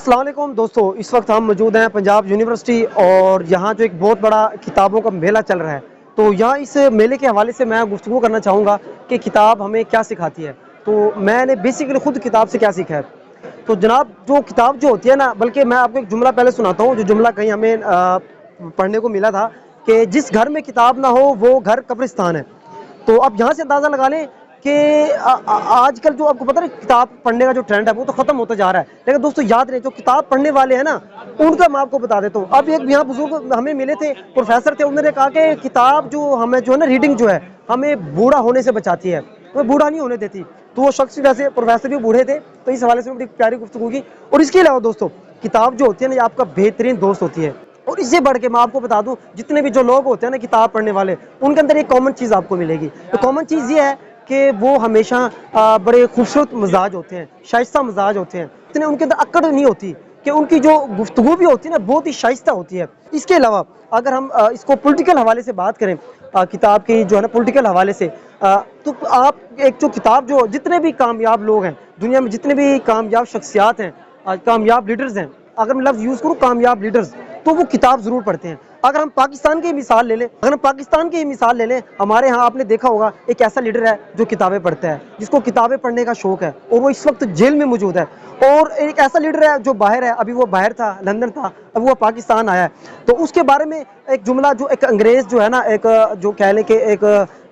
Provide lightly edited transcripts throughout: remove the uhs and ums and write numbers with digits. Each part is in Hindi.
अस्सलाम वालेकुम दोस्तों, इस वक्त हम मौजूद हैं पंजाब यूनिवर्सिटी और यहाँ जो एक बहुत बड़ा किताबों का मेला चल रहा है। तो यहाँ इस मेले के हवाले से मैं गुफ्तगू करना चाहूँगा कि किताब हमें क्या सिखाती है। तो मैंने बेसिकली खुद किताब से क्या सीखा है। तो जनाब, जो किताब जो होती है ना, बल्कि मैं आपको एक जुमला पहले सुनाता हूँ। जो जुमला कहीं हमें पढ़ने को मिला था कि जिस घर में किताब ना हो वो घर कब्रिस्तान है। तो अब यहाँ से अंदाज़ा लगा लें कि आजकल जो आपको पता है किताब पढ़ने का जो ट्रेंड है वो तो ख़त्म होता जा रहा है। लेकिन दोस्तों याद रहे, जो किताब पढ़ने वाले हैं ना, उनका मैं आपको बता देता हूँ। अब एक यहाँ बुजुर्ग हमें मिले थे, प्रोफेसर थे, उन्होंने कहा कि किताब जो हमें जो है ना, रीडिंग जो है हमें बूढ़ा होने से बचाती है, हमें बूढ़ा नहीं होने देती। तो वो शख्स वैसे प्रोफेसर भी बूढ़े थे, तो इस हवाले से बड़ी प्यारी गुफ्तगू की। और इसके अलावा दोस्तों, किताब जो होती है ना, ये आपका बेहतरीन दोस्त होती है। और इससे बढ़ के मैं आपको बता दूं, जितने भी जो लोग होते हैं ना किताब पढ़ने वाले, उनके अंदर एक कॉमन चीज़ आपको मिलेगी। तो कॉमन चीज़ ये है कि वो हमेशा बड़े खूबसूरत मिजाज होते हैं, शाइस्ता मिजाज होते हैं। इतने उनके अंदर अक्कड़ नहीं होती कि उनकी जो गुफ्तगू भी होती है ना, बहुत ही शाइस्ता होती है। इसके अलावा अगर हम इसको पॉलिटिकल हवाले से बात करें, किताब की जो है ना पॉलिटिकल हवाले से, तो आप एक जो किताब, जो जितने भी कामयाब लोग हैं दुनिया में, जितने भी कामयाब शख्सियात हैं, कामयाब लीडर्स हैं, अगर मैं लफ्ज़ यूज़ करूँ कामयाब लीडर्स, तो वो किताब ज़रूर पढ़ते हैं। अगर हम पाकिस्तान की मिसाल ले लें, अगर हम पाकिस्तान की मिसाल ले लें, हमारे यहाँ आपने देखा होगा एक ऐसा लीडर है जो किताबें पढ़ता है, जिसको किताबें पढ़ने का शौक़ है, और वो इस वक्त जेल में मौजूद है। और एक ऐसा लीडर है जो बाहर है, अभी वो बाहर था, लंदन था, अब वो पाकिस्तान आया है। तो उसके बारे में एक जुमला, जो एक अंग्रेज़ जो है ना, एक जो कह लें कि एक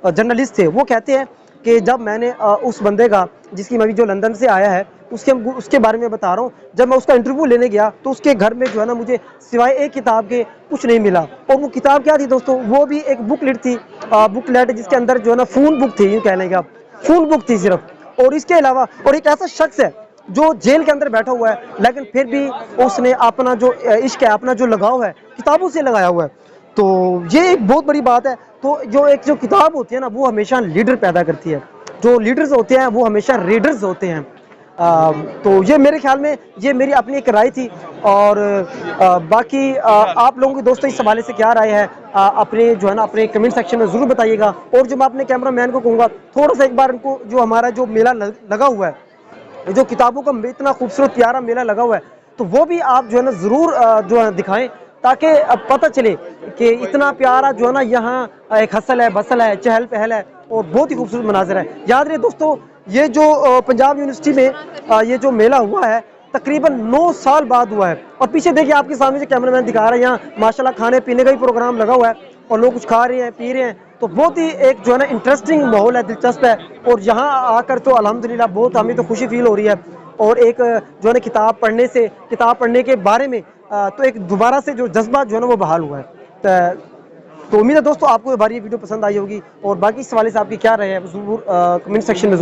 जर्नलिस्ट थे, वो कहते हैं कि जब मैंने उस बंदे का, जिसकी मैं भी जो लंदन से आया है, उसके बारे में बता रहा हूँ, जब मैं उसका इंटरव्यू लेने गया तो उसके घर में जो है ना, मुझे सिवाय एक किताब के कुछ नहीं मिला। और वो किताब क्या थी दोस्तों, वो भी एक बुकलेट थी, बुकलेट जिसके अंदर जो है ना फोन बुक थी, यूँ कह लेंगे आप, फोन बुक थी सिर्फ। और इसके अलावा और एक ऐसा शख्स है जो जेल के अंदर बैठा हुआ है, लेकिन फिर भी उसने अपना जो इश्क है, अपना जो लगाव है, किताबों से लगाया हुआ है। तो ये एक बहुत बड़ी बात है। तो जो किताब होती है ना, वो हमेशा लीडर पैदा करती है। जो लीडर्स होते हैं वो हमेशा रीडर्स होते हैं। तो ये मेरे ख्याल में, ये मेरी अपनी एक राय थी। और बाकी आप लोगों की दोस्तों इस हवाले से क्या राय है, अपने जो है ना, अपने कमेंट सेक्शन में ज़रूर बताइएगा। और जो मैं अपने कैमरा मैन को कहूँगा, थोड़ा सा एक बार उनको, जो हमारा जो मेला लगा हुआ है, जो किताबों का इतना खूबसूरत प्यारा मेला लगा हुआ है, तो वो भी आप जो है ना ज़रूर जो है दिखाएं, ताकि पता चले कि इतना प्यारा जो है ना, यहाँ एक हसल है, बसल है, चहल पहल है, और बहुत ही खूबसूरत मनाज़र है। याद रहे दोस्तों, ये जो पंजाब यूनिवर्सिटी में ये जो मेला हुआ है, तकरीबन 9 साल बाद हुआ है। और पीछे देखिए, आपके सामने से कैमरामैन दिखा रहा है, यहाँ माशाल्लाह खाने पीने का ही प्रोग्राम लगा हुआ है, और लोग कुछ खा रहे हैं, पी रहे हैं। तो बहुत ही एक जो है ना इंटरेस्टिंग माहौल है, दिलचस्प है। और यहाँ आकर तो अल्हम्दुलिल्लाह बहुत हमें तो खुशी फील हो रही है। और एक जो है ना किताब पढ़ने के बारे में तो एक दोबारा से जो जज्बा जो है ना वो बहाल हुआ है। तो उम्मीद है दोस्तों आपको हमारी ये वीडियो पसंद आई होगी। और बाकी इस हवाले से आपकी क्या राय है, ज़रूर कमेंट सेक्शन में